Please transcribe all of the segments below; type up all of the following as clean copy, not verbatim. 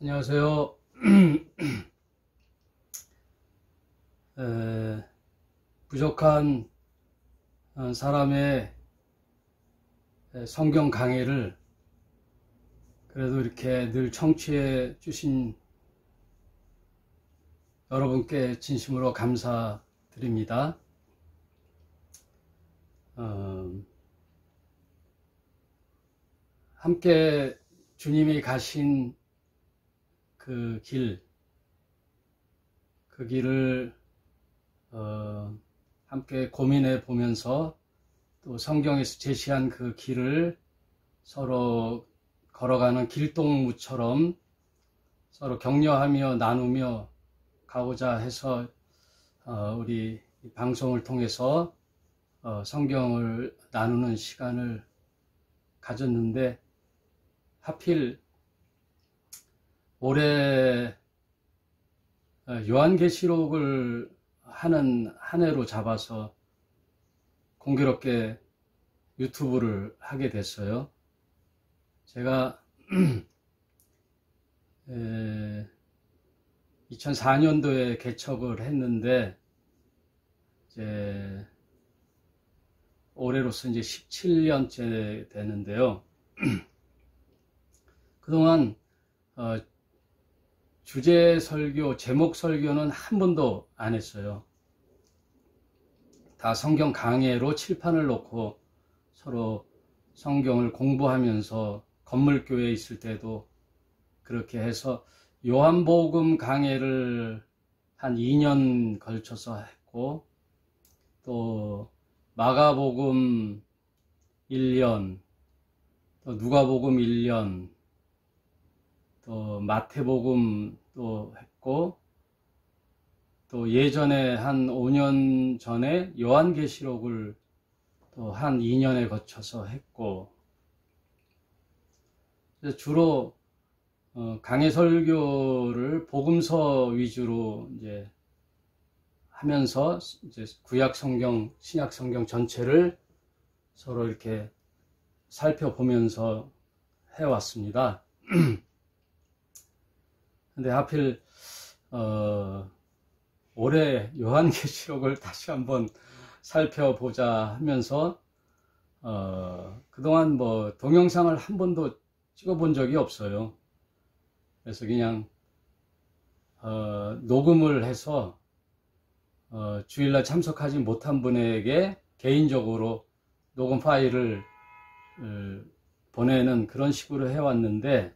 안녕하세요. 부족한 사람의 성경 강의를 그래도 이렇게 늘 청취해 주신 여러분께 진심으로 감사드립니다. 함께 주님이 가신 그 길을 함께 고민해 보면서 또 성경에서 제시한 그 길을 서로 걸어가는 길동무처럼 서로 격려하며 나누며 가고자 해서 우리 방송을 통해서 성경을 나누는 시간을 가졌는데, 하필 올해 요한계시록을 하는 한 해로 잡아서 공교롭게 유튜브를 하게 됐어요. 제가 2004년도에 개척을 했는데 이제 올해로서 이제 17년째 되는데요. 그동안 주제 설교, 제목 설교는 한 번도 안 했어요. 다 성경 강해로 칠판을 놓고 서로 성경을 공부하면서 건물교회에 있을 때도 그렇게 해서 요한복음 강해를 한 2년 걸쳐서 했고, 또 마가복음 1년, 또 누가복음 1년, 또 마태복음 또 했고, 또 예전에 한 5년 전에 요한계시록을 또 한 2년에 거쳐서 했고, 주로 강해 설교를 복음서 위주로 이제 하면서 이제 구약 성경, 신약 성경 전체를 서로 이렇게 살펴보면서 해왔습니다. 근데 하필 올해 요한계시록을 다시 한번 살펴보자 하면서 그동안 뭐 동영상을 한 번도 찍어본 적이 없어요. 그래서 그냥 녹음을 해서 주일날 참석하지 못한 분에게 개인적으로 녹음 파일을 보내는 그런 식으로 해왔는데,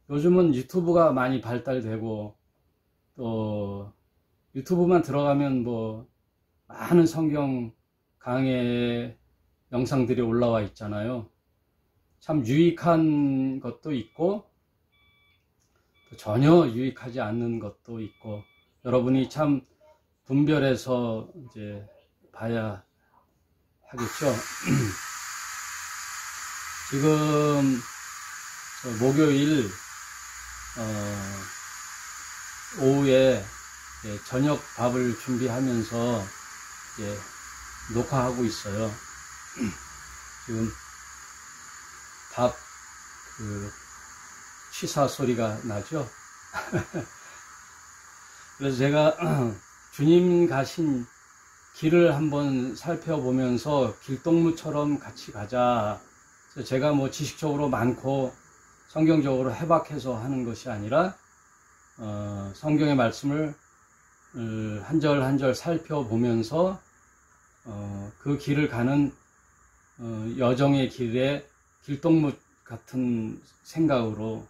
요즘은 유튜브가 많이 발달되고 또 유튜브만 들어가면 뭐 많은 성경 강해 영상들이 올라와 있잖아요. 참 유익한 것도 있고 또 전혀 유익하지 않는 것도 있고, 여러분이 참 분별해서 이제 봐야 하겠죠. 지금 목요일 오후에 저녁 밥을 준비하면서 녹화하고 있어요. 지금 밥 취사 소리가 나죠. 그래서 제가 주님 가신 길을 한번 살펴보면서 길동무처럼 같이 가자. 그래서 제가 뭐 지식적으로 많고 성경적으로 해박해서 하는 것이 아니라 성경의 말씀을 한 절 한 절 살펴보면서 그 길을 가는 여정의 길에 길동무 같은 생각으로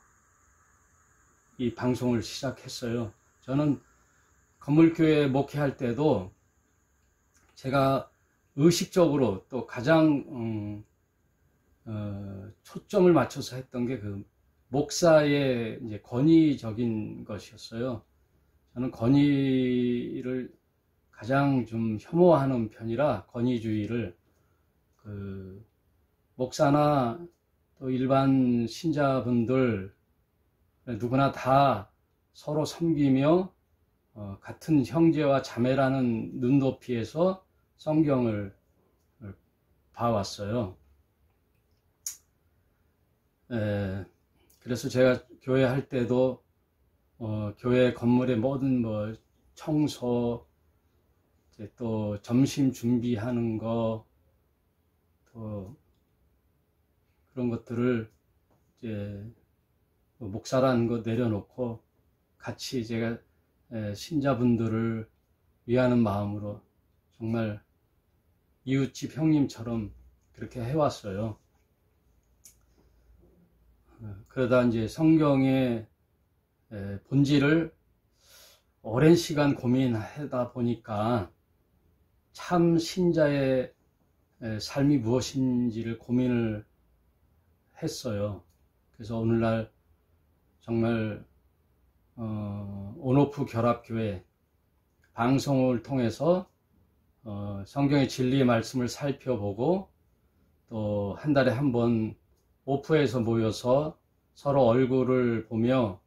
이 방송을 시작했어요. 저는 건물교회 목회할 때도 제가 의식적으로 또 가장 초점을 맞춰서 했던 게 그 목사의 이제 권위적인 것이었어요. 저는 권위를 가장 좀 혐오하는 편이라, 권위주의를, 그 목사나 또 일반 신자분들 누구나 다 서로 섬기며 같은 형제와 자매라는 눈높이에서 성경을 봐왔어요. 그래서 제가 교회 할 때도 교회 건물의 모든 뭐 청소, 이제 또 점심 준비하는 거, 또 그런 것들을 이제 목사라는 거 내려놓고 같이 제가 신자분들을 위하는 마음으로 정말 이웃집 형님처럼 그렇게 해왔어요. 그러다 이제 성경의 본질을 오랜 시간 고민하다 보니까 참 신자의 삶이 무엇인지를 고민을 했어요. 그래서 오늘날 정말 온오프 결합교회 방송을 통해서 성경의 진리의 말씀을 살펴보고 또 한 달에 한 번 오프에서 모여서 서로 얼굴을 보며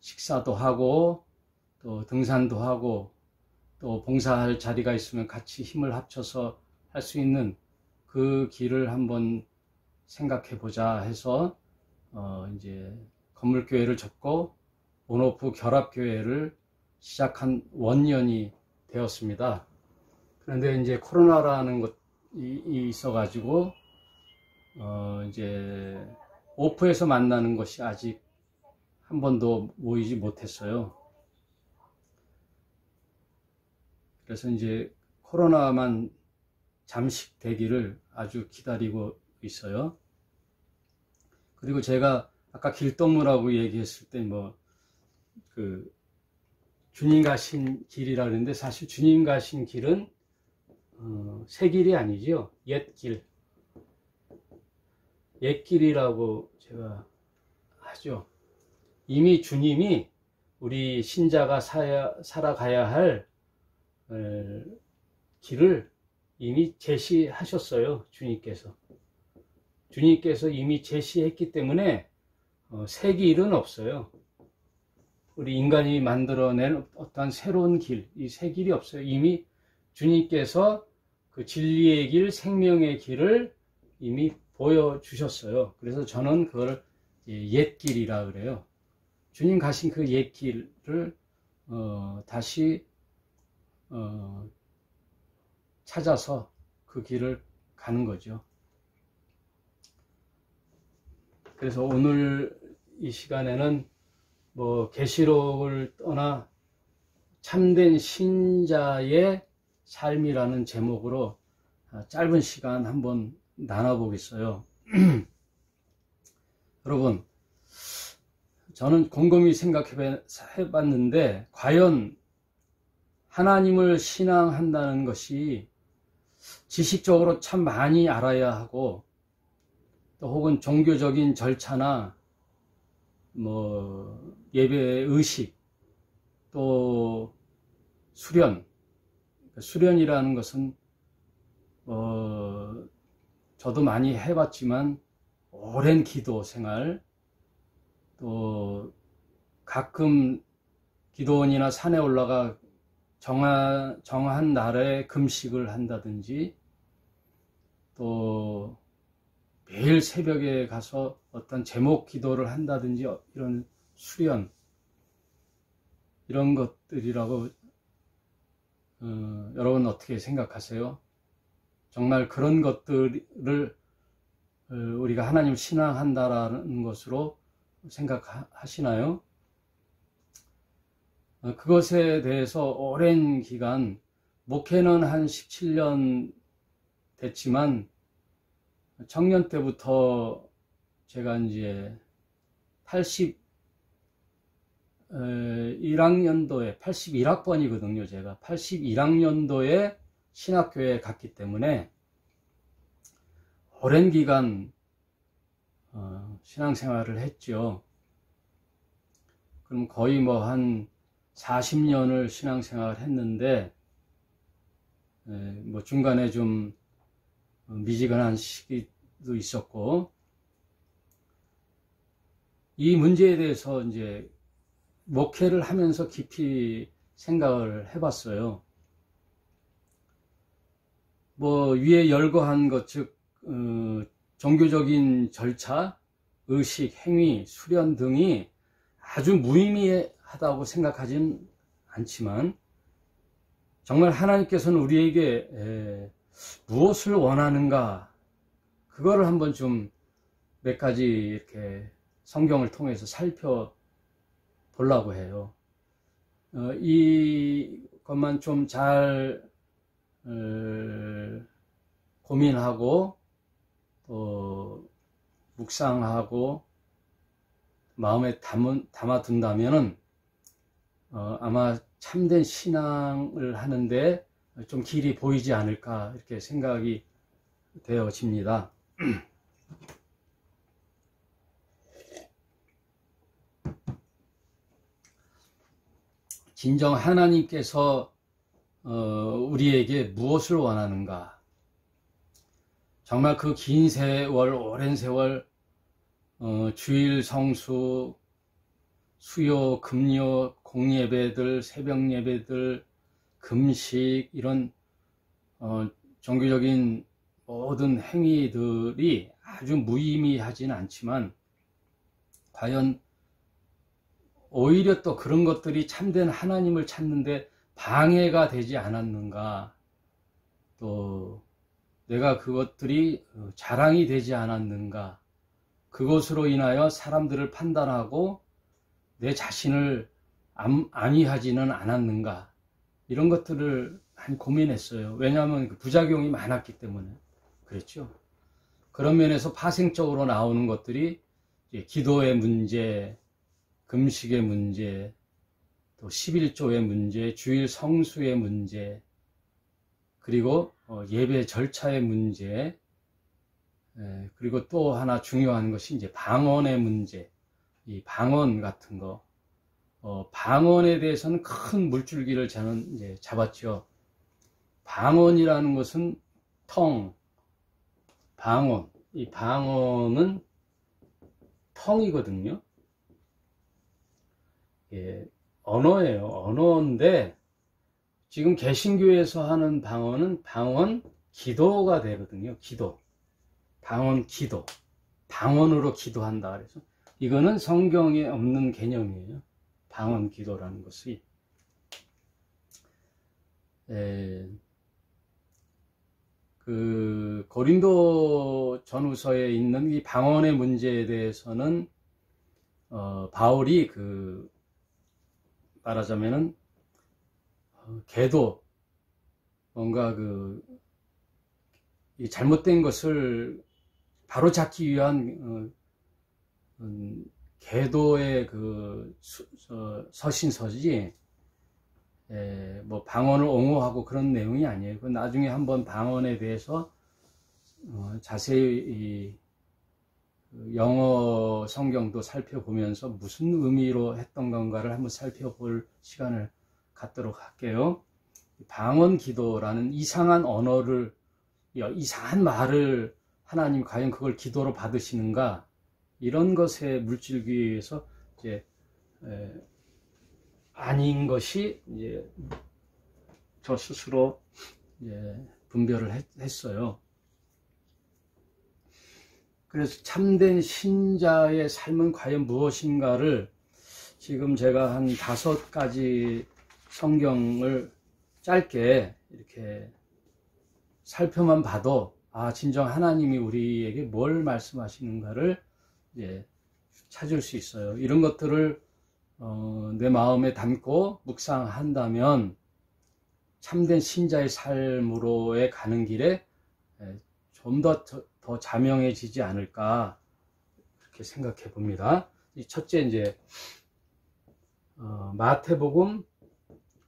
식사도 하고 또 등산도 하고 또 봉사할 자리가 있으면 같이 힘을 합쳐서 할 수 있는 그 길을 한번 생각해 보자 해서 이제 건물교회를 접고 온오프 결합교회를 시작한 원년이 되었습니다. 그런데 이제 코로나라는 것이 있어가지고 이제 오프에서 만나는 것이 아직 한 번도 모이지 못했어요. 그래서 이제 코로나만 잠식되기를 아주 기다리고 있어요. 그리고 제가 아까 길동무라고 얘기했을 때 그 주님 가신 길이라 그랬는데 사실 주님 가신 길은 새 길이 아니죠. 옛 길. 옛 길이라고 제가 하죠. 이미 주님이 우리 신자가 살아가야 할 길을 이미 제시하셨어요. 주님께서 이미 제시했기 때문에 새 길은 없어요. 우리 인간이 만들어낸 어떠한 새로운 길, 이 새 길이 없어요. 이미 주님께서 그 진리의 길, 생명의 길을 이미 보여주셨어요. 그래서 저는 그걸 옛 길이라 그래요. 주님 가신 그 옛 길을 다시 찾아서 그 길을 가는 거죠. 그래서 오늘 이 시간에는 계시록을 떠나 참된 신자의 삶이라는 제목으로 짧은 시간 한번 나눠보겠어요. 여러분, 저는 곰곰이 생각해봤는데 과연 하나님을 신앙한다는 것이 지식적으로 참 많이 알아야 하고 또 혹은 종교적인 절차나 예배 의식 또 수련이라는 것은 저도 많이 해봤지만 오랜 기도 생활 또 가끔 기도원이나 산에 올라가 정한 날에 금식을 한다든지 또 매일 새벽에 가서 어떤 제목 기도를 한다든지 이런 수련 이런 것들이라고 여러분 어떻게 생각하세요? 정말 그런 것들을 우리가 하나님을 신앙한다라는 것으로 생각하시나요? 그것에 대해서 오랜 기간 목회는 한 17년 됐지만 청년 때부터 제가 이제 81학년도에 81학번이거든요. 제가 81학년도에 신학교에 갔기 때문에 오랜 기간 신앙생활을 했죠. 그럼 거의 한 40년을 신앙생활을 했는데 중간에 좀 미지근한 시기도 있었고 이 문제에 대해서 이제 목회를 하면서 깊이 생각을 해봤어요. 위에 열거한 것, 즉 종교적인 절차, 의식, 행위, 수련 등이 아주 무의미하다 하다고 생각하진 않지만 정말 하나님께서는 우리에게 무엇을 원하는가, 그거를 한번 좀 몇 가지 이렇게 성경을 통해서 살펴보려고 해요. 이것만 좀 잘 고민하고 또 묵상하고 마음에 담아둔다면은 아마 참된 신앙을 하는데 좀 길이 보이지 않을까, 이렇게 생각이 되어집니다. 진정 하나님께서 우리에게 무엇을 원하는가, 정말 그 긴 세월, 오랜 세월 주일 성수, 수요, 금요, 공예배들, 새벽 예배들, 금식, 이런 종교적인 모든 행위들이 아주 무의미하지는 않지만 과연 오히려 또 그런 것들이 참된 하나님을 찾는데 방해가 되지 않았는가, 또 내가 그것들이 자랑이 되지 않았는가, 그것으로 인하여 사람들을 판단하고 내 자신을 안위하지는 않았는가, 이런 것들을 많이 고민했어요. 왜냐하면 그 부작용이 많았기 때문에 그랬죠. 그런 면에서 파생적으로 나오는 것들이 기도의 문제, 금식의 문제, 또 11조의 문제, 주일 성수의 문제, 그리고 예배 절차의 문제, 그리고 또 하나 중요한 것이 이제 방언의 문제, 이 방언 같은 거, 방언에 대해서는 큰 물줄기를 저는 이제 잡았죠. 방언이라는 것은 방언, 이 방언은 텅이거든요. 예, 언어예요. 언어인데 지금 개신교에서 하는 방언은 방언 기도가 되거든요. 기도, 방언 기도, 방언으로 기도한다. 그래서 이거는 성경에 없는 개념이에요. 방언 기도라는 것이. 그 고린도 전후서에 있는 이 방언의 문제에 대해서는 바울이 말하자면은 계도, 뭔가 이 잘못된 것을 바로잡기 위한 계도의 서신서지, 뭐 방언을 옹호하고 그런 내용이 아니에요. 나중에 한번 방언에 대해서 자세히 영어 성경도 살펴보면서 무슨 의미로 했던 건가를 한번 살펴볼 시간을 갖도록 할게요. 방언 기도라는 이상한 언어를, 이상한 말을 하나님 과연 그걸 기도로 받으시는가, 이런 것에 물질기에서 이제 아닌 것이 이제 저 스스로 이제 분별을 했어요. 그래서 참된 신자의 삶은 과연 무엇인가를 지금 제가 한 5가지 성경을 짧게 이렇게 살펴만 봐도 진정 하나님이 우리에게 뭘 말씀하시는가를 이제 찾을 수 있어요. 이런 것들을 내 마음에 담고 묵상한다면 참된 신자의 삶으로의 가는 길에 좀 더 자명해지지 않을까, 그렇게 생각해 봅니다. 첫째, 이제 마태복음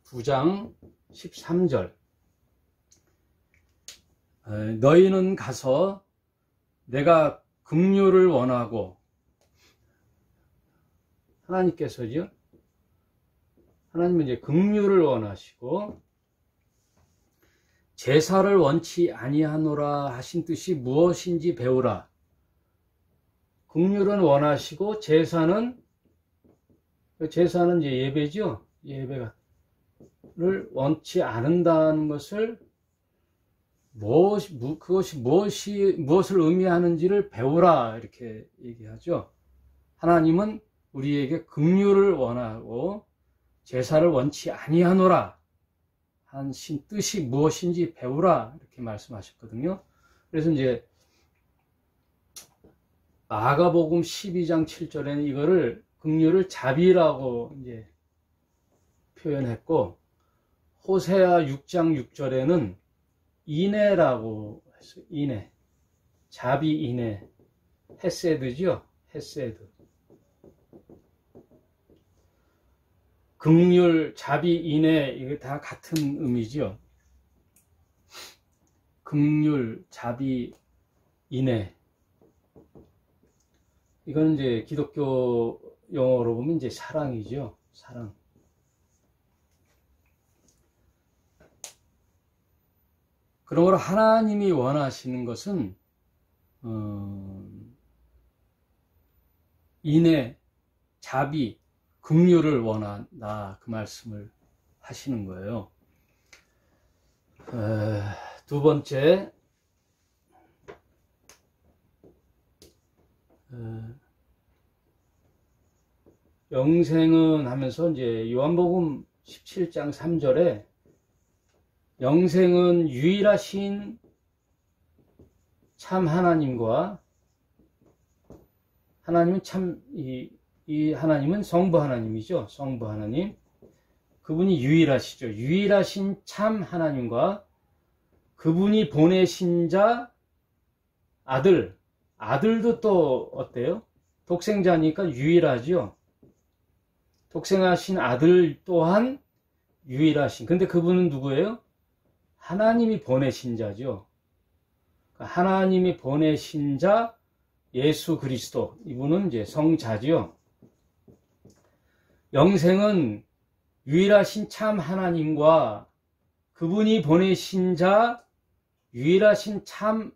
9장 13절, 너희는 가서 내가 긍휼을 원하고, 하나님께서죠, 하나님은 이제 긍휼을 원하시고 제사를 원치 아니하노라 하신 뜻이 무엇인지 배우라. 긍휼은 원하시고 제사는 이제 예배죠. 예배를 원치 않는다는 것을 그것이 무엇을 의미하는지를 배우라, 이렇게 얘기하죠. 하나님은 우리에게 긍휼을 원하고 제사를 원치 아니하노라. 한 신 뜻이 무엇인지 배우라. 이렇게 말씀하셨거든요. 그래서 이제 마가복음 12장 7절에는 이거를 긍휼을 자비라고 이제 표현했고, 호세아 6장 6절에는 인애라고 했어요. 인애. 자비 인애. 헤세드죠. 헤세드. 긍휼, 자비, 인애, 이게 다 같은 의미죠. 긍휼, 자비, 인애. 이건 이제 기독교 용어로 보면 이제 사랑이죠. 사랑. 그러므로 하나님이 원하시는 것은 인애, 자비, 긍휼을 원한다. 그 말씀을 하시는 거예요. 두 번째, 영생은 하면서 이제 요한복음 17장 3절에 영생은 유일하신 참 하나님과, 하나님은 참 이 하나님은 성부 하나님이죠. 성부 하나님. 그분이 유일하시죠. 유일하신 참 하나님과 그분이 보내신 자 아들도 또 어때요? 독생자니까 유일하죠. 독생하신 아들 또한 유일하신. 근데 그분은 누구예요? 하나님이 보내신 자죠. 하나님이 보내신 자 예수 그리스도. 이분은 이제 성자죠. 영생은 유일하신 참 하나님과 그분이 보내신 자 유일하신 참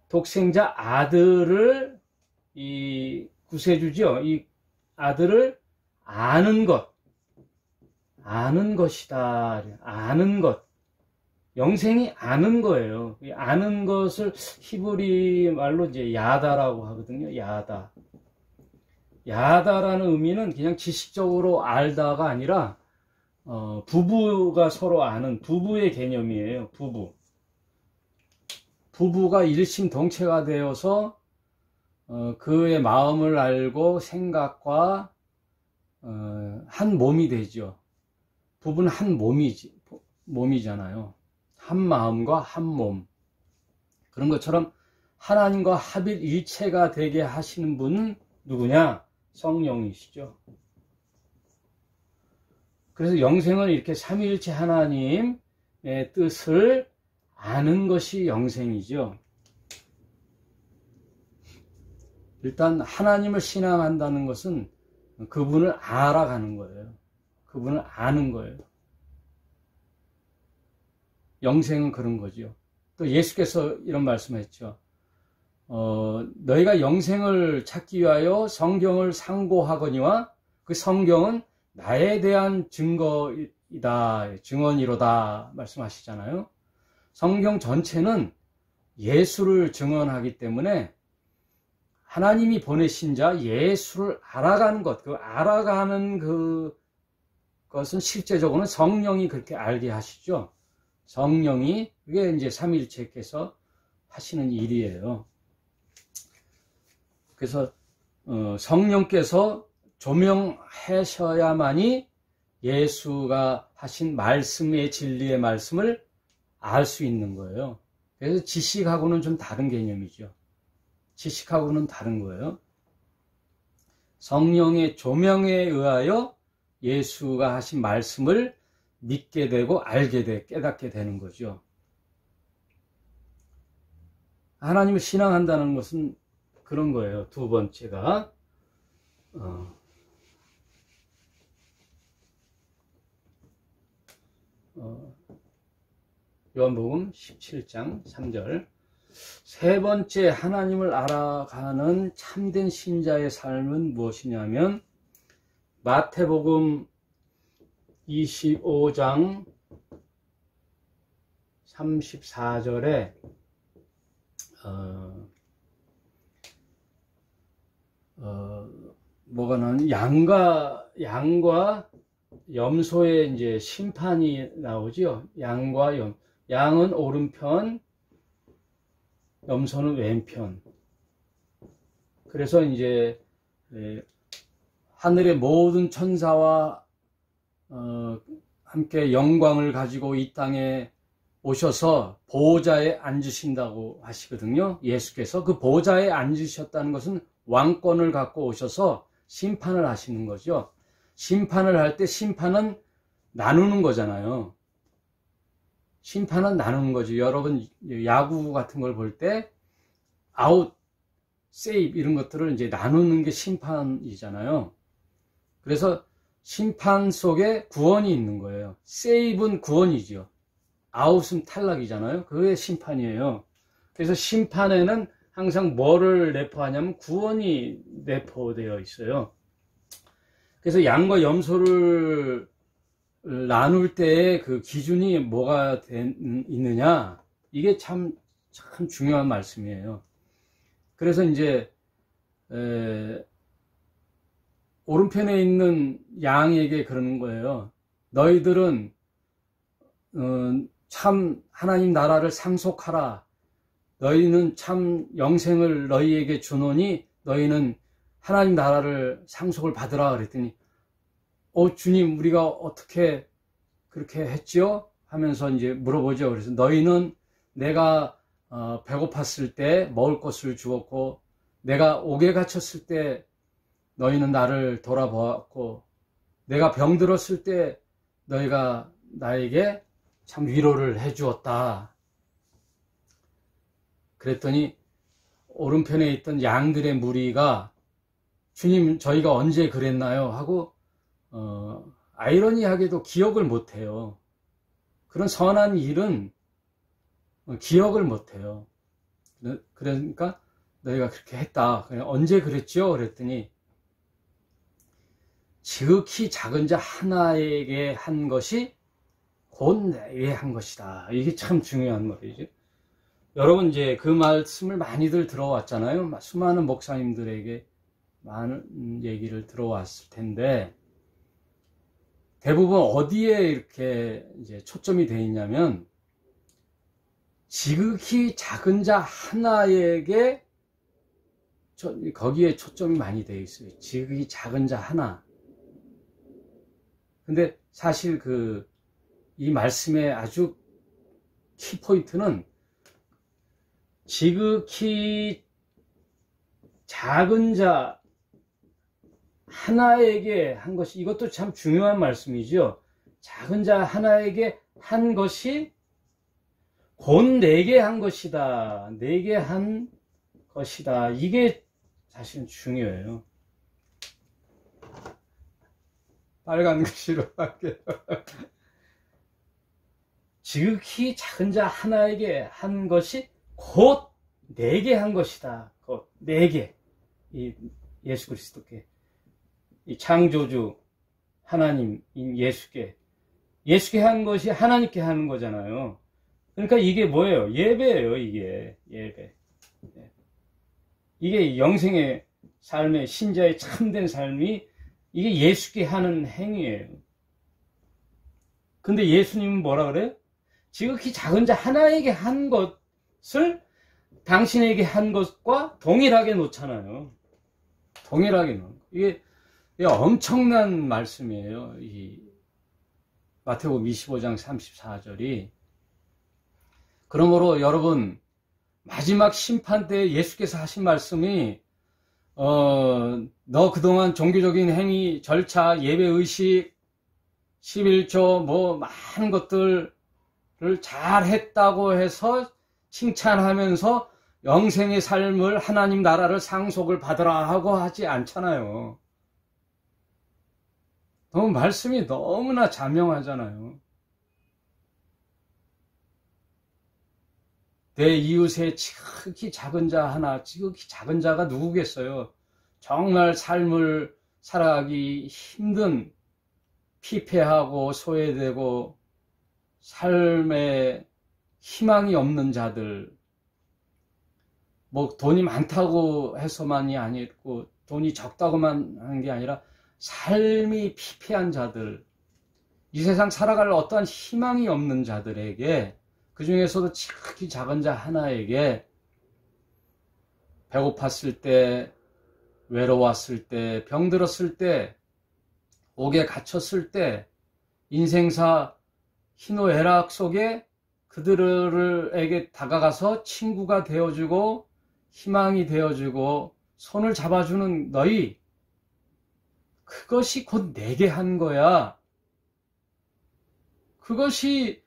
독생자 아들을 이 구세주죠. 이 아들을 아는 것이다. 아는 것. 영생이 아는 거예요. 이 아는 것을 히브리 말로 이제 야다라고 하거든요. 야다라는 의미는 그냥 지식적으로 알다가 아니라 부부가 서로 아는 부부의 개념이에요. 부부가 일심동체가 되어서 그의 마음을 알고 생각과 한 몸이 되죠. 부부는 한 몸이잖아요. 한 마음과 한 몸. 그런 것처럼 하나님과 합일 일체가 되게 하시는 분은 누구냐? 성령이시죠. 그래서 영생은 이렇게 삼위일체 하나님의 뜻을 아는 것이 영생이죠. 일단 하나님을 신앙한다는 것은 그분을 알아가는 거예요. 그분을 아는 거예요. 영생은 그런 거죠. 또 예수께서 이런 말씀했죠. 너희가 영생을 찾기 위하여 성경을 상고하거니와 그 성경은 나에 대한 증거이다, 증언이로다 말씀하시잖아요. 성경 전체는 예수를 증언하기 때문에 하나님이 보내신 자 예수를 알아가는 것, 그 알아가는 그것은 실제적으로는 성령이 그렇게 알게 하시죠. 성령이, 그게 이제 삼위일체께서 하시는 일이에요. 그래서 성령께서 조명하셔야만이 예수가 하신 말씀의 진리의 말씀을 알 수 있는 거예요. 그래서 지식하고는 좀 다른 개념이죠. 지식하고는 다른 거예요. 성령의 조명에 의하여 예수가 하신 말씀을 믿게 되고 깨닫게 되는 거죠. 하나님을 신앙한다는 것은 그런 거예요. 두 번째가 요한복음 17장 3절. 세 번째 하나님을 알아가는 참된 신자의 삶은 무엇이냐면 마태복음 25장 34절에 뭐가 나오는 양과 염소의 이제 심판이 나오죠. 양과 염. 양은 오른편, 염소는 왼편. 그래서 이제 하늘의 모든 천사와 함께 영광을 가지고 이 땅에 오셔서 보호자에 앉으신다고 하시거든요. 예수께서 그 보호자에 앉으셨다는 것은 왕권을 갖고 오셔서 심판을 하시는 거죠. 심판을 할 때 심판은 나누는 거잖아요. 심판은 나누는 거죠. 여러분 야구 같은 걸 볼 때 아웃, 세이브 이런 것들을 이제 나누는 게 심판이잖아요. 그래서 심판 속에 구원이 있는 거예요. 세이브는 구원이죠. 아웃은 탈락이잖아요. 그게 심판이에요. 그래서 심판에는 항상 뭐를 내포하냐면 구원이 내포되어 있어요. 그래서 양과 염소를 나눌 때의 그 기준이 뭐가 있느냐, 이게 참 중요한 말씀이에요. 그래서 이제 오른편에 있는 양에게 그러는 거예요. 너희들은 참 하나님 나라를 상속하라. 너희는 참 영생을 너희에게 주노니 너희는 하나님 나라를 상속을 받으라. 그랬더니 주님 우리가 어떻게 그렇게 했지요? 하면서 이제 물어보죠. 그래서 너희는 내가 배고팠을 때 먹을 것을 주었고, 내가 옥에 갇혔을 때 너희는 나를 돌아보았고, 내가 병들었을 때 너희가 나에게 참 위로를 해주었다. 그랬더니 오른편에 있던 양들의 무리가 주님 저희가 언제 그랬나요? 하고 아이러니하게도 기억을 못해요. 그런 선한 일은 기억을 못해요. 그러니까 너희가 그렇게 했다. 언제 그랬죠? 그랬더니 지극히 작은 자 하나에게 한 것이 곧 내게 한 것이다. 이게 참 중요한 말이죠. 여러분 이제 그 말씀을 많이들 들어왔잖아요. 수많은 목사님들에게 많은 얘기를 들어왔을 텐데 대부분 어디에 이렇게 이제 초점이 되어 있냐면 지극히 작은 자 하나에게 거기에 초점이 많이 되어 있어요. 지극히 작은 자 하나. 근데 사실 이 말씀의 아주 키포인트는 지극히 작은 자 하나에게 한 것이, 이것도 참 중요한 말씀이죠. 작은 자 하나에게 한 것이 곧 내게 한 것이다. 내게 한 것이다. 이게 사실은 중요해요. 빨간 글씨로 할게요. 지극히 작은 자 하나에게 한 것이 곧 내게 한 것이다. 곧 내게. 이 예수 그리스도께. 이 창조주 하나님인 예수께 한 것이 하나님께 하는 거잖아요. 그러니까 이게 뭐예요? 예배예요. 이게 예배. 이게 영생의 삶의 신자의 참된 삶이 이게 예수께 하는 행위예요. 근데 예수님은 뭐라 그래요? 지극히 작은 자 하나에게 한 것을 당신에게 한 것과 동일하게 놓잖아요. 동일하게 놓은 거. 이게 엄청난 말씀이에요. 이 마태복음 25장 34절이. 그러므로 여러분 마지막 심판 때 예수께서 하신 말씀이 너 그동안 종교적인 행위, 절차, 예배의식, 11조 뭐 많은 것들을 잘 했다고 해서 칭찬하면서 영생의 삶을 하나님 나라를 상속을 받으라 하고 하지 않잖아요. 너무 말씀이 너무나 자명하잖아요. 내 이웃의 지극히 작은 자 하나, 지극히 작은 자가 누구겠어요? 정말 삶을 살아가기 힘든, 피폐하고 소외되고 삶에 희망이 없는 자들, 뭐 돈이 많다고 해서만이 아니고 돈이 적다고만 하는 게 아니라 삶이 피폐한 자들, 이 세상 살아갈 어떠한 희망이 없는 자들에게, 그 중에서도 지극히 작은 자 하나에게 배고팠을 때, 외로웠을 때, 병들었을 때, 옥에 갇혔을 때, 인생사 희노애락 속에 그들에게 다가가서 친구가 되어주고 희망이 되어주고 손을 잡아주는 너희, 그것이 곧 내게 한 거야. 그것이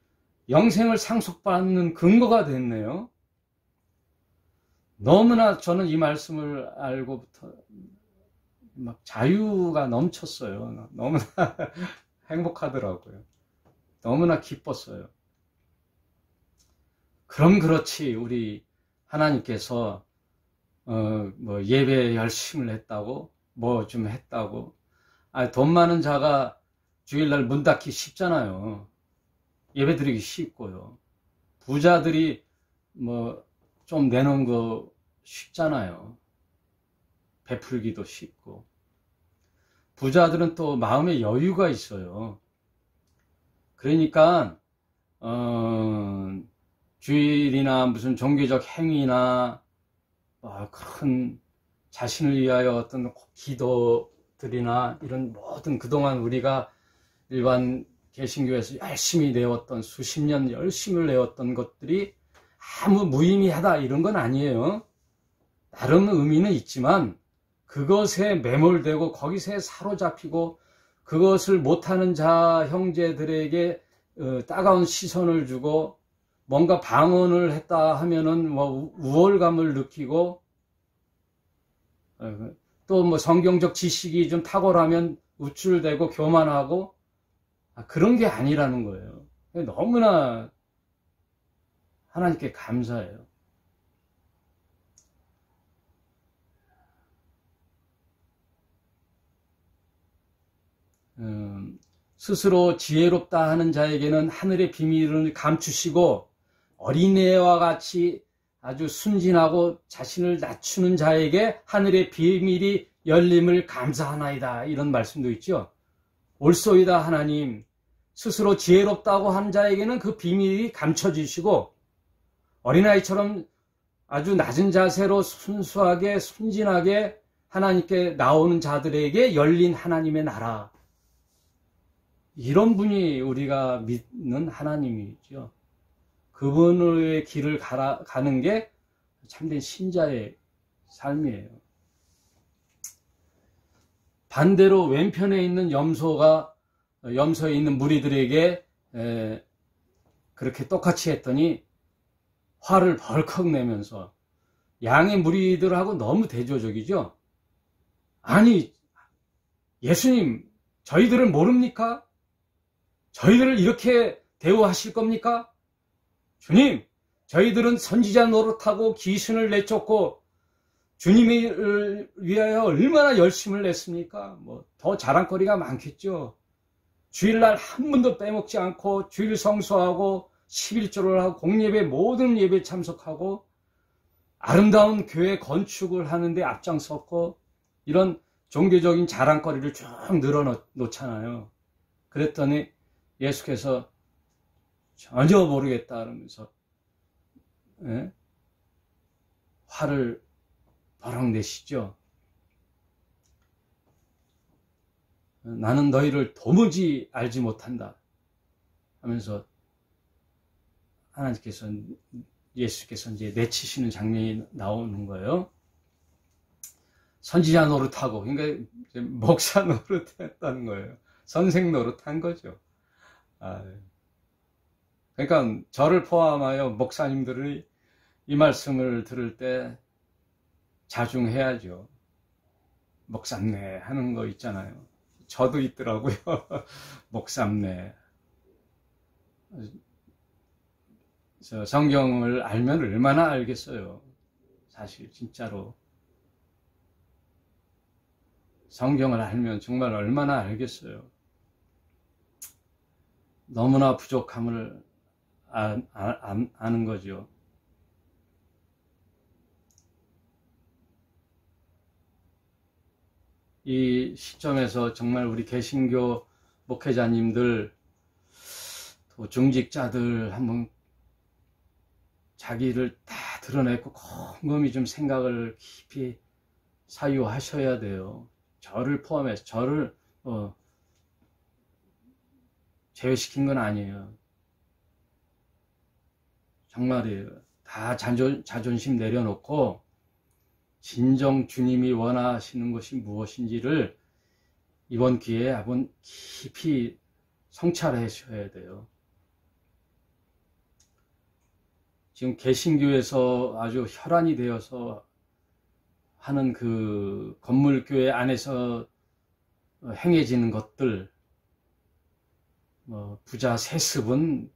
영생을 상속받는 근거가 됐네요. 너무나 저는 이 말씀을 알고부터 막 자유가 넘쳤어요. 너무나 행복하더라고요. 너무나 기뻤어요. 그럼 그렇지, 우리 하나님께서 뭐 예배 열심을 했다고, 뭐 좀 했다고. 돈 많은 자가 주일날 문 닫기 쉽잖아요. 예배 드리기 쉽고요. 부자들이 뭐 좀 내놓은 거 쉽잖아요. 베풀기도 쉽고. 부자들은 또 마음에 여유가 있어요. 그러니까 주일이나 무슨 종교적 행위나 큰 자신을 위하여 어떤 기도들이나 이런 모든 그동안 우리가 일반 개신교에서 열심히 내었던, 수십 년 열심을 내었던 것들이 아무 무의미하다 이런 건 아니에요. 나름 의미는 있지만 그것에 매몰되고 거기서 사로잡히고 그것을 못하는 자 형제들에게 따가운 시선을 주고 뭔가 방언을 했다 하면은 뭐 우월감을 느끼고, 또 뭐 성경적 지식이 좀 탁월하면 우쭐대고 교만하고, 그런 게 아니라는 거예요. 너무나 하나님께 감사해요. 스스로 지혜롭다 하는 자에게는 하늘의 비밀을 감추시고, 어린애와 같이 아주 순진하고 자신을 낮추는 자에게 하늘의 비밀이 열림을 감사하나이다. 이런 말씀도 있죠. 옳소이다 하나님. 스스로 지혜롭다고 하는 자에게는 그 비밀이 감춰지시고, 어린아이처럼 아주 낮은 자세로 순수하게 순진하게 하나님께 나오는 자들에게 열린 하나님의 나라. 이런 분이 우리가 믿는 하나님이죠. 그분의 길을 가는 게 참된 신자의 삶이에요. 반대로 왼편에 있는 염소에 있는 무리들에게 그렇게 똑같이 했더니 화를 벌컥 내면서, 양의 무리들하고 너무 대조적이죠. 아니, 예수님, 저희들을 모릅니까? 저희들을 이렇게 대우하실 겁니까? 주님, 저희들은 선지자 노릇하고 귀신을 내쫓고 주님을 위하여 얼마나 열심을 냈습니까? 뭐 더 자랑거리가 많겠죠. 주일날 한 번도 빼먹지 않고 주일 성수하고 11조를 하고 공예배 모든 예배 참석하고 아름다운 교회 건축을 하는데 앞장섰고, 이런 종교적인 자랑거리를 쭉 늘어놓잖아요. 그랬더니 예수께서 전혀 모르겠다 그러면서 화를 버럭 내시죠. 나는 너희를 도무지 알지 못한다 하면서 예수께서 이제 내치시는 장면이 나오는 거예요. 선지자 노릇하고, 그러니까 목사 노릇했다는 거예요. 선생 노릇한 거죠. 그러니까 저를 포함하여 목사님들이 이 말씀을 들을 때 자중해야죠. 목삼내 하는 거 있잖아요. 저도 있더라고요. 목삼내. 성경을 알면 얼마나 알겠어요. 사실 진짜로. 성경을 알면 정말 얼마나 알겠어요. 너무나 부족함을 아는 거죠. 이 시점에서 정말 우리 개신교 목회자님들 또 중직자들 한번 자기를 다 드러내고 곰곰이 좀 생각을 깊이 사유하셔야 돼요. 저를 포함해서 저를 제외시킨 건 아니에요. 정말이에요. 다 자존심 내려놓고 진정 주님이 원하시는 것이 무엇인지를 이번 기회에 한번 깊이 성찰하셔야 돼요. 지금 개신교에서 아주 혈안이 되어서 하는 그 건물교회 안에서 행해지는 것들, 부자 세습은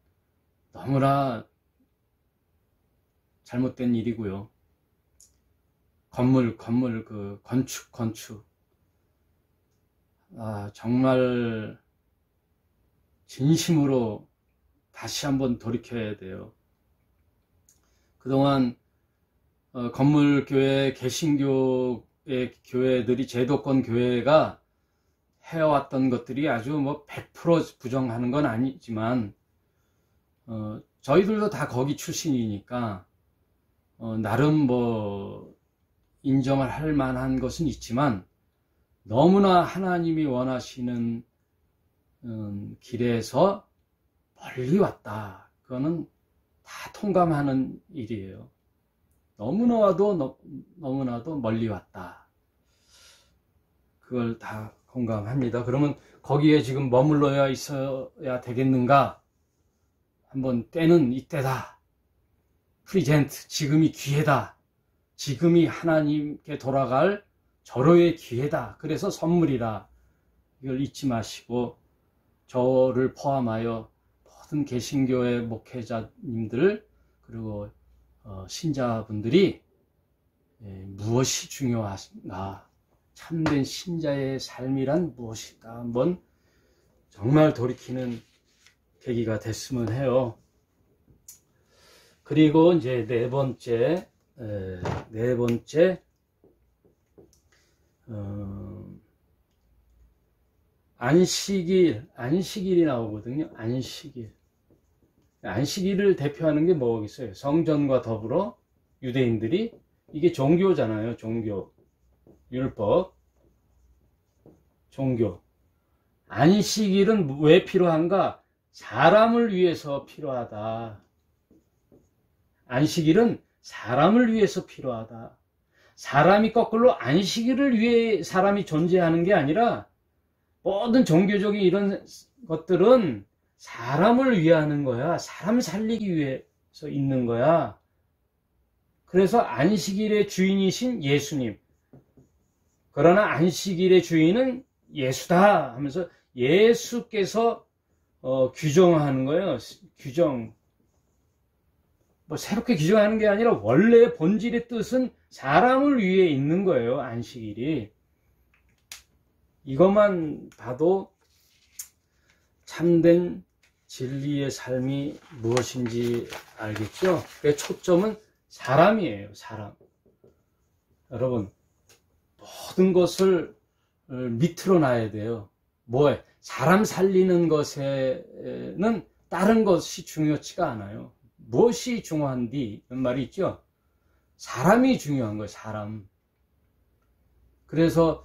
너무나 잘못된 일이고요. 건물 그 건축. 정말 진심으로 다시 한번 돌이켜야 돼요. 그동안 건물교회, 개신교의 교회들이 제도권 교회가 해왔던 것들이 아주 100% 부정하는 건 아니지만 저희들도 다 거기 출신이니까 나름 인정을 할 만한 것은 있지만 너무나 하나님이 원하시는 길에서 멀리 왔다. 그거는 다 통감하는 일이에요. 너무나도 멀리 왔다. 그걸 다 공감합니다. 그러면 거기에 지금 머물러야 있어야 되겠는가? 한번 때는 이때다. 프리젠트, 지금이 기회다. 지금이 하나님께 돌아갈 절호의 기회다. 그래서 선물이다. 이걸 잊지 마시고 저를 포함하여 모든 개신교의 목회자님들 그리고 신자분들이 무엇이 중요한가, 참된 신자의 삶이란 무엇일까 한번 정말 돌이키는 계기가 됐으면 해요. 그리고 이제 네 번째 안식일이 나오거든요. 안식일을 대표하는 게 뭐겠어요? 성전과 더불어 유대인들이, 이게 종교잖아요. 종교, 율법, 종교. 안식일은 왜 필요한가? 사람을 위해서 필요하다. 안식일은 사람을 위해서 필요하다. 사람이 거꾸로 안식일을 위해 사람이 존재하는 게 아니라 모든 종교적인 이런 것들은 사람을 위하는 거야. 사람 살리기 위해서 있는 거야. 그래서 안식일의 주인이신 예수님. 그러나 안식일의 주인은 예수다 하면서 예수께서 규정하는 거예요. 규정. 새롭게 규정하는 게 아니라 원래 본질의 뜻은 사람을 위해 있는 거예요. 안식일이. 이것만 봐도 참된 진리의 삶이 무엇인지 알겠죠? 그 초점은 사람이에요. 사람. 여러분, 모든 것을 밑으로 놔야 돼요. 뭐에? 사람 살리는 것에는 다른 것이 중요치가 않아요. 무엇이 중요한디? 이런 말이 있죠? 사람이 중요한 거예요. 사람. 그래서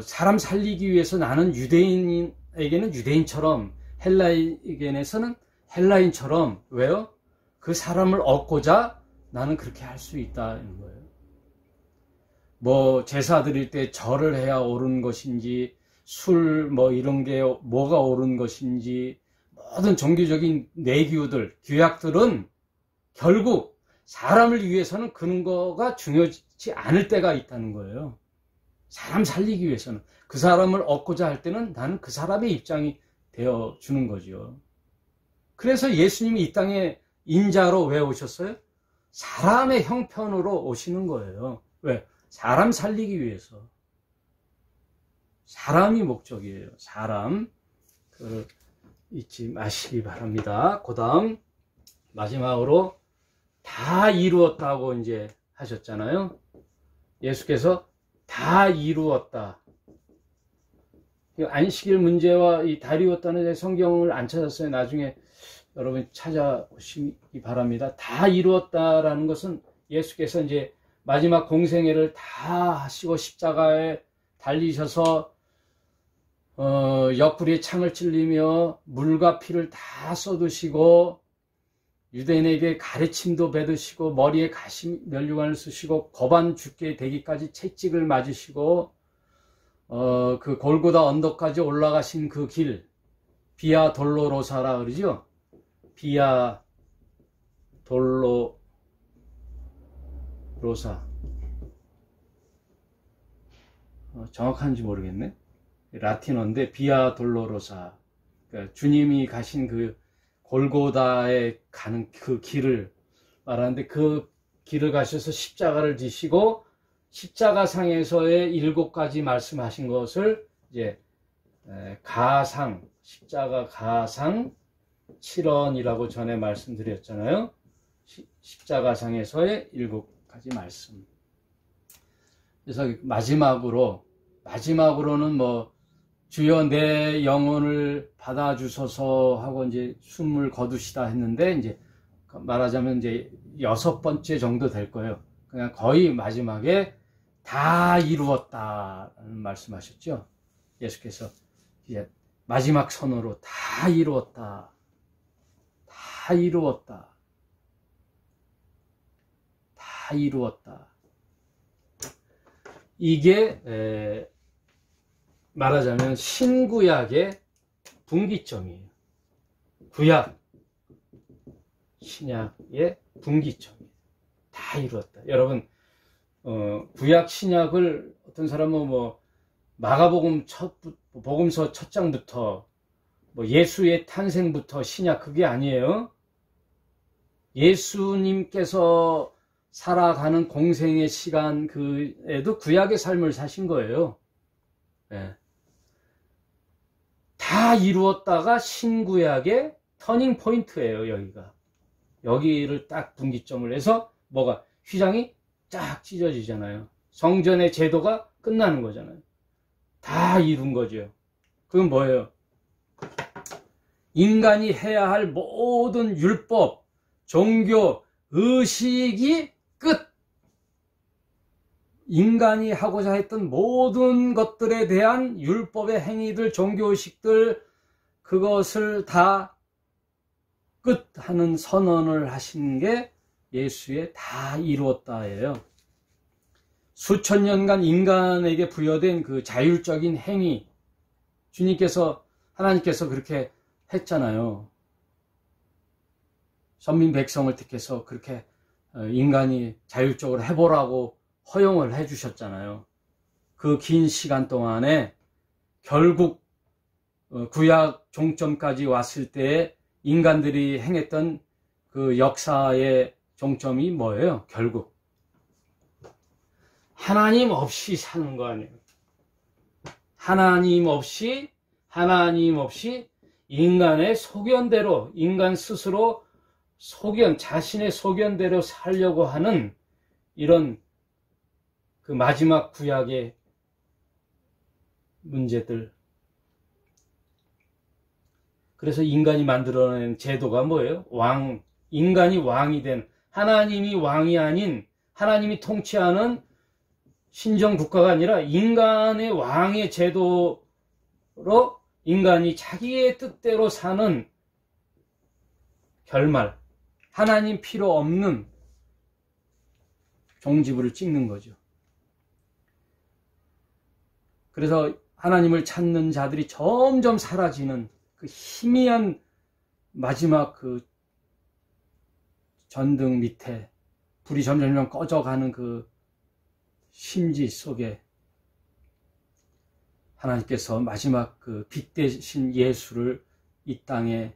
사람 살리기 위해서 나는 유대인에게는 유대인처럼, 헬라인에게는 헬라인처럼, 왜요? 그 사람을 얻고자 나는 그렇게 할 수 있다는 거예요. 제사 드릴 때 절을 해야 옳은 것인지, 술 이런 게 뭐가 옳은 것인지, 모든 종교적인 내규들, 규약들은 결국 사람을 위해서는 그런 거가 중요하지 않을 때가 있다는 거예요. 사람 살리기 위해서는. 그 사람을 얻고자 할 때는 나는 그 사람의 입장이 되어주는 거죠. 그래서 예수님이 이 땅에 인자로 왜 오셨어요? 사람의 형편으로 오시는 거예요. 왜? 사람 살리기 위해서. 사람이 목적이에요. 사람. 잊지 마시기 바랍니다. 그 다음 마지막으로 다 이루었다고 이제 하셨잖아요. 예수께서 다 이루었다. 안식일 문제와 이 다 이루었다는 성경을 안 찾았어요. 나중에 여러분 찾아오시기 바랍니다. 다 이루었다라는 것은 예수께서 이제 마지막 공생애를 다 하시고 십자가에 달리셔서 옆구리에 창을 찔리며 물과 피를 다 쏟으시고 유대인에게 가르침도 받으시고 머리에 가시 면류관을 쓰시고 거반 죽게 되기까지 채찍을 맞으시고 그 골고다 언덕까지 올라가신 그 길, 비아 돌로로사라 그러죠. 비아 돌로로사. 정확한지 모르겠네. 라틴어인데 비아 돌로로사. 그러니까 주님이 가신 그 골고다에 가는 그 길을 말하는데, 그 길을 가셔서 십자가를 지시고 십자가상에서의 7가지 말씀하신 것을 이제 가상, 십자가 가상 7원이라고 전에 말씀드렸잖아요. 십자가상에서의 7가지 말씀. 그래서 마지막으로는 뭐 주여 내 영혼을 받아주소서 하고 이제 숨을 거두시다 했는데, 이제 말하자면 이제 6번째 정도 될 거예요. 그냥 거의 마지막에 다 이루었다는 말씀하셨죠. 예수께서 이제 마지막 선언으로 다 이루었다. 다 이루었다. 다 이루었다. 이게 말하자면 신구약의 분기점이에요. 구약, 신약의 분기점이에요. 다 이루었다. 여러분, 구약, 신약을 어떤 사람은 뭐 마가복음 복음서 첫 장부터 뭐 예수의 탄생부터 신약, 그게 아니에요. 예수님께서 살아가는 공생의 시간 그에도 구약의 삶을 사신 거예요. 네. 다 이루었다가 신구약의 터닝 포인트예요. 여기를 딱 분기점을 해서 뭐가 휘장이 쫙 찢어지잖아요. 성전의 제도가 끝나는 거잖아요. 다 이룬 거죠. 그건 뭐예요? 인간이 해야 할 모든 율법, 종교, 의식이 끝! 인간이 하고자 했던 모든 것들에 대한 율법의 행위들, 종교의식들, 그것을 다 끝하는 선언을 하신 게 예수의 다 이루었다예요. 수천 년간 인간에게 부여된 그 자율적인 행위, 하나님께서 그렇게 했잖아요. 선민 백성을 택해서 그렇게 인간이 자율적으로 해보라고 허용을 해주셨잖아요. 그 긴 시간 동안에 결국 구약 종점까지 왔을 때 인간들이 행했던 그 역사의 종점이 뭐예요? 결국 하나님 없이 사는 거 아니에요. 하나님 없이 인간의 소견대로, 인간 스스로 자신의 소견대로 살려고 하는 이런 그 마지막 구약의 문제들. 그래서 인간이 만들어낸 제도가 뭐예요? 인간이 왕이 된, 하나님이 왕이 아닌, 하나님이 통치하는 신정국가가 아니라 인간의 왕의 제도로 인간이 자기의 뜻대로 사는 결말, 하나님 필요 없는 종지부를 찍는 거죠. 그래서 하나님을 찾는 자들이 점점 사라지는 그 희미한 마지막 그 전등 밑에 불이 점점 꺼져가는 그 심지 속에 하나님께서 마지막 그 빛 대신 예수를 이 땅에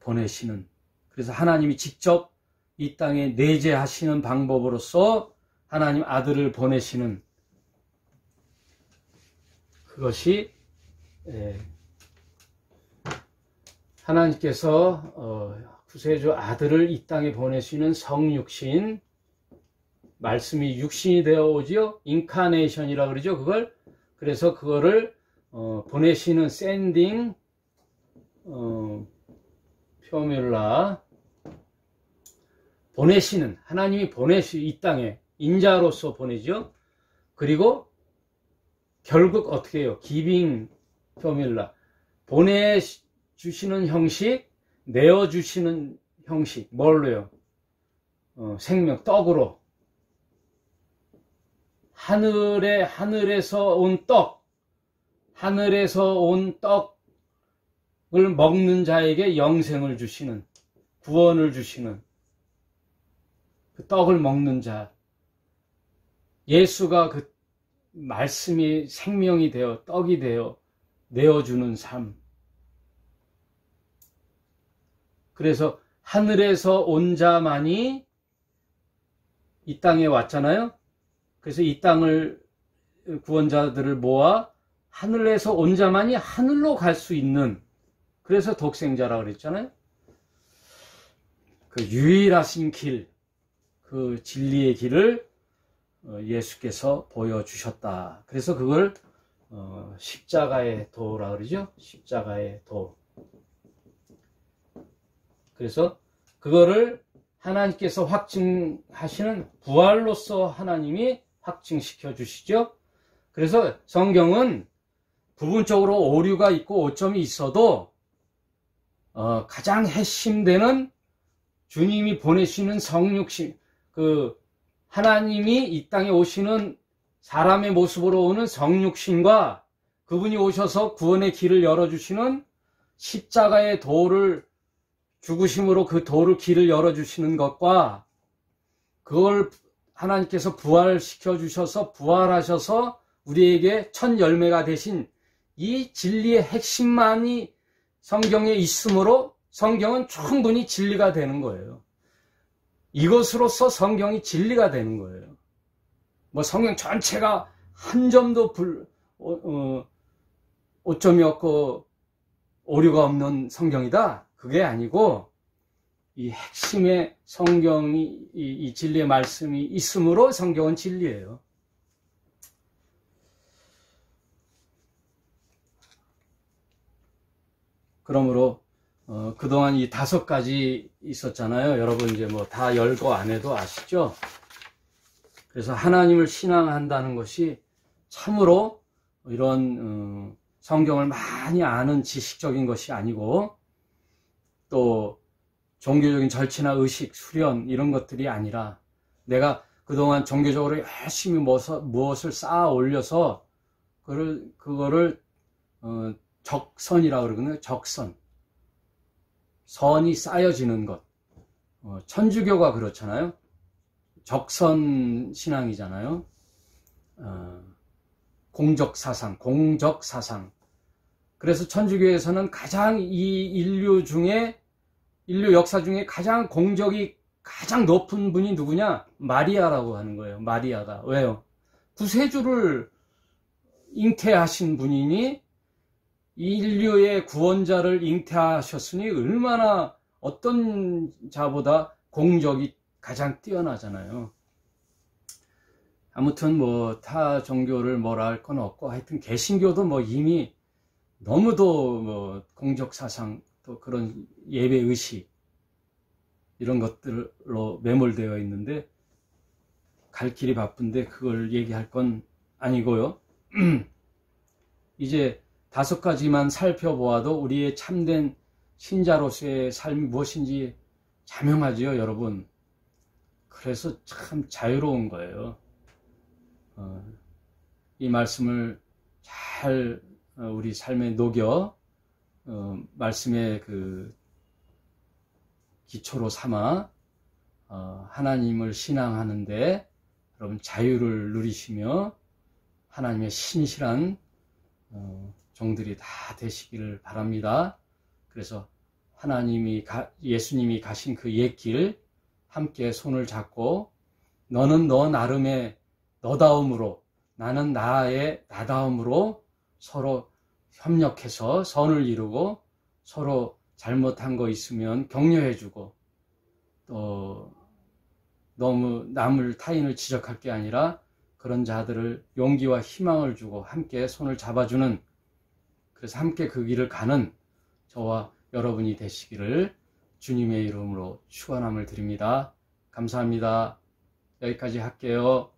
보내시는, 그래서 하나님이 직접 이 땅에 내재하시는 방법으로서 하나님 아들을 보내시는, 그것이 하나님께서 구세주 아들을 이 땅에 보내시는 성육신, 말씀이 육신이 되어 오지요. 인카네이션이라고 그러죠. 그걸. 그래서 그거를 보내시는 샌딩 표밀라, 보내시는, 하나님이 이 땅에 인자로서 보내죠. 그리고 결국 어떻게 해요? 기빙 표밀라, 보내주시는 형식, 내어주시는 형식, 뭘로요? 생명, 떡으로. 하늘에서 온 떡, 하늘에서 온 떡을 먹는 자에게 영생을 주시는, 구원을 주시는 그 떡을 먹는 자, 예수가 그 말씀이 생명이 되어 떡이 되어 내어주는 삶. 그래서 하늘에서 온 자만이 이 땅에 왔잖아요. 그래서 이 땅을, 구원자들을 모아 하늘에서 온 자만이 하늘로 갈 수 있는, 그래서 독생자라고 그랬잖아요. 그 유일하신 길, 그 진리의 길을 예수께서 보여주셨다. 그래서 그걸 십자가의 도라 그러죠. 십자가의 도. 그래서 그거를 하나님께서 확증하시는 부활로서 하나님이 확증시켜 주시죠. 그래서 성경은 부분적으로 오류가 있고 오점이 있어도 가장 핵심되는 주님이 보내시는 성육신, 그 하나님이 이 땅에 오시는 사람의 모습으로 오는 성육신과 그분이 오셔서 구원의 길을 열어주시는 십자가의 도를, 죽으심으로 그 도를, 길을 열어주시는 것과, 그걸 하나님께서 부활시켜 주셔서 부활하셔서 우리에게 첫 열매가 되신 이 진리의 핵심만이 성경에 있으므로 성경은 충분히 진리가 되는 거예요. 이것으로서 성경이 진리가 되는 거예요. 뭐 성경 전체가 한 점도 오점이 없고 오류가 없는 성경이다, 그게 아니고 이 핵심의 성경이, 이 진리의 말씀이 있으므로 성경은 진리예요. 그러므로 그동안 이 5가지 있었잖아요. 여러분 이제 뭐 다 열거 안 해도 아시죠? 그래서 하나님을 신앙한다는 것이 참으로 이런 성경을 많이 아는 지식적인 것이 아니고, 또 종교적인 절차나 의식, 수련 이런 것들이 아니라, 내가 그동안 종교적으로 열심히 무엇을 쌓아 올려서 그거를 적선이라고 그러거든요. 적선. 선이 쌓여지는 것. 천주교가 그렇잖아요. 적선 신앙이잖아요. 공적사상. 그래서 천주교에서는 가장 이 인류 역사 중에 가장 공적이 가장 높은 분이 누구냐? 마리아라고 하는 거예요. 마리아가. 왜요? 구세주를 잉태하신 분이니 인류의 구원자를 잉태하셨으니 얼마나 어떤 자보다 공적이 가장 뛰어나잖아요. 아무튼 뭐 타 종교를 뭐라 할 건 없고, 하여튼 개신교도 뭐 이미 너무도 뭐 공적 사상, 또 그런 예배 의식 이런 것들로 매몰되어 있는데 갈 길이 바쁜데 그걸 얘기할 건 아니고요. 이제 5가지만 살펴보아도 우리의 참된 신자로서의 삶이 무엇인지 자명하지요, 여러분. 그래서 참 자유로운 거예요. 이 말씀을 잘 우리 삶에 녹여 말씀의 그 기초로 삼아 하나님을 신앙하는데 여러분 자유를 누리시며 하나님의 신실한 종들이 다 되시기를 바랍니다. 그래서 예수님이 가신 그 옛길 함께 손을 잡고, 너는 너 나름의 너다움으로, 나는 나의 나다움으로 서로 협력해서 선을 이루고, 서로 잘못한 거 있으면 격려해주고, 또 너무 타인을 지적할 게 아니라 그런 자들을 용기와 희망을 주고 함께 손을 잡아주는, 그래서 함께 그 길을 가는 저와 여러분이 되시기를 주님의 이름으로 축원함을 드립니다. 감사합니다. 여기까지 할게요.